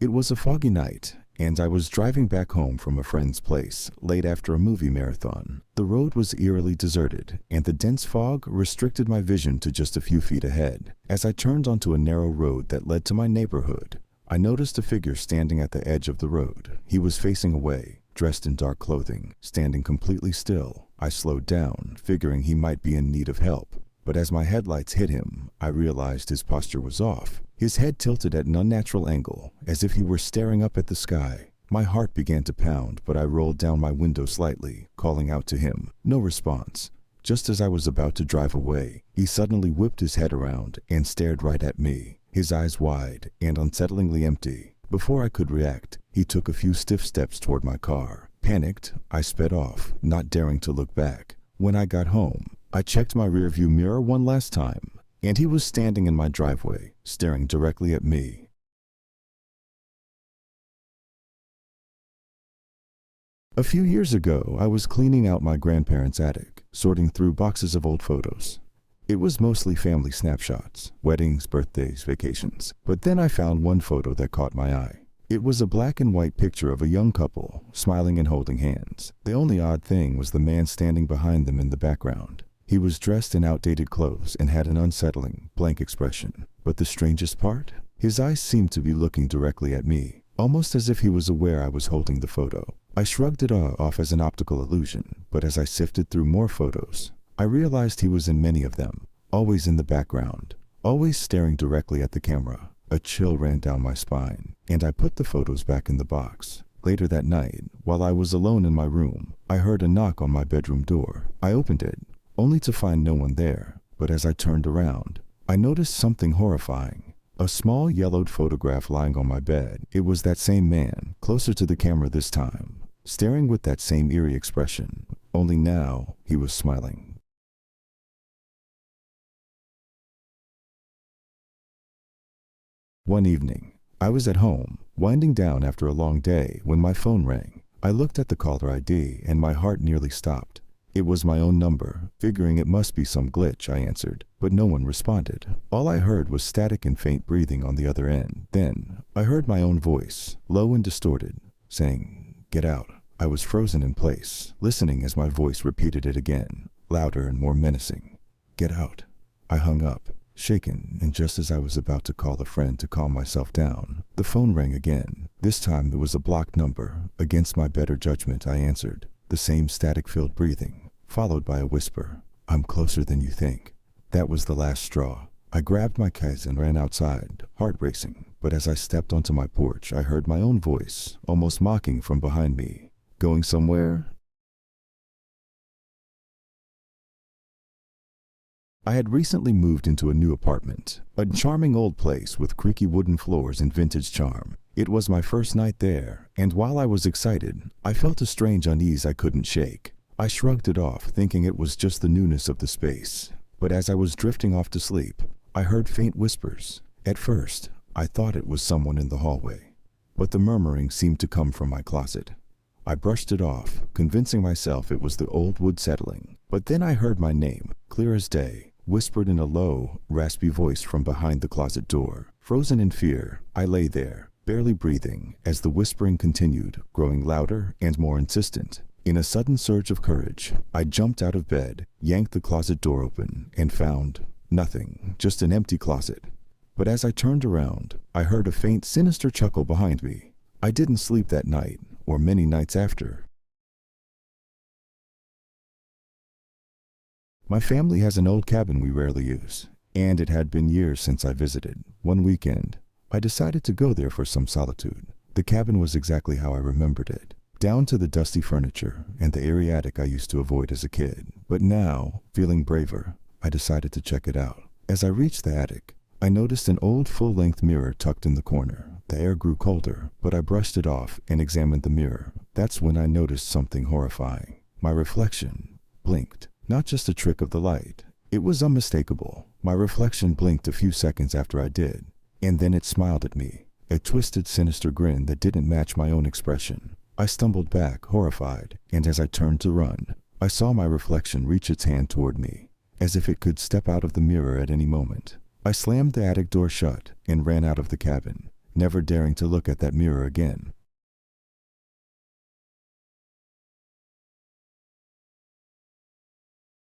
It was a foggy night, and I was driving back home from a friend's place late after a movie marathon. The road was eerily deserted, and the dense fog restricted my vision to just a few feet ahead. As I turned onto a narrow road that led to my neighborhood, I noticed a figure standing at the edge of the road. He was facing away, dressed in dark clothing, standing completely still. I slowed down, figuring he might be in need of help. But as my headlights hit him, I realized his posture was off. His head tilted at an unnatural angle, as if he were staring up at the sky. My heart began to pound, but I rolled down my window slightly, calling out to him. No response. Just as I was about to drive away, he suddenly whipped his head around and stared right at me, his eyes wide and unsettlingly empty. Before I could react, he took a few stiff steps toward my car. Panicked, I sped off, not daring to look back. When I got home, I checked my rearview mirror one last time, and he was standing in my driveway, staring directly at me. A few years ago, I was cleaning out my grandparents' attic, sorting through boxes of old photos. It was mostly family snapshots, weddings, birthdays, vacations. But then I found one photo that caught my eye. It was a black and white picture of a young couple, smiling and holding hands. The only odd thing was the man standing behind them in the background. He was dressed in outdated clothes and had an unsettling, blank expression. But the strangest part? His eyes seemed to be looking directly at me, almost as if he was aware I was holding the photo. I shrugged it off as an optical illusion, but as I sifted through more photos, I realized he was in many of them, always in the background, always staring directly at the camera. A chill ran down my spine, and I put the photos back in the box. Later that night, while I was alone in my room, I heard a knock on my bedroom door. I opened it, only to find no one there. But as I turned around, I noticed something horrifying. A small yellowed photograph lying on my bed. It was that same man, closer to the camera this time, staring with that same eerie expression, only now he was smiling. One evening, I was at home, winding down after a long day, when my phone rang. I looked at the caller ID and my heart nearly stopped. It was my own number. Figuring it must be some glitch, I answered, but no one responded. All I heard was static and faint breathing on the other end. Then, I heard my own voice, low and distorted, saying, "Get out." I was frozen in place, listening as my voice repeated it again, louder and more menacing. "Get out." I hung up, shaken, and just as I was about to call a friend to calm myself down, the phone rang again. This time it was a blocked number. Against my better judgment, I answered. The same static-filled breathing, followed by a whisper. "I'm closer than you think." That was the last straw. I grabbed my keys and ran outside, heart racing. But as I stepped onto my porch, I heard my own voice, almost mocking from behind me. "Going somewhere?" I had recently moved into a new apartment, a charming old place with creaky wooden floors and vintage charm. It was my first night there, and while I was excited, I felt a strange unease I couldn't shake. I shrugged it off, thinking it was just the newness of the space. But as I was drifting off to sleep, I heard faint whispers. At first, I thought it was someone in the hallway, but the murmuring seemed to come from my closet. I brushed it off, convincing myself it was the old wood settling. But then I heard my name, clear as day, whispered in a low, raspy voice from behind the closet door. Frozen in fear, I lay there, barely breathing, as the whispering continued, growing louder and more insistent. In a sudden surge of courage, I jumped out of bed, yanked the closet door open, and found nothing, just an empty closet. But as I turned around, I heard a faint, sinister chuckle behind me. I didn't sleep that night, or many nights after. My family has an old cabin we rarely use, and it had been years since I visited. One weekend, I decided to go there for some solitude. The cabin was exactly how I remembered it, down to the dusty furniture and the eerie attic I used to avoid as a kid. But now, feeling braver, I decided to check it out. As I reached the attic, I noticed an old full-length mirror tucked in the corner. The air grew colder, but I brushed it off and examined the mirror. That's when I noticed something horrifying. My reflection blinked. Not just a trick of the light. It was unmistakable. My reflection blinked a few seconds after I did, and then it smiled at me, a twisted, sinister grin that didn't match my own expression. I stumbled back, horrified, and as I turned to run, I saw my reflection reach its hand toward me, as if it could step out of the mirror at any moment. I slammed the attic door shut and ran out of the cabin. never daring to look at that mirror again.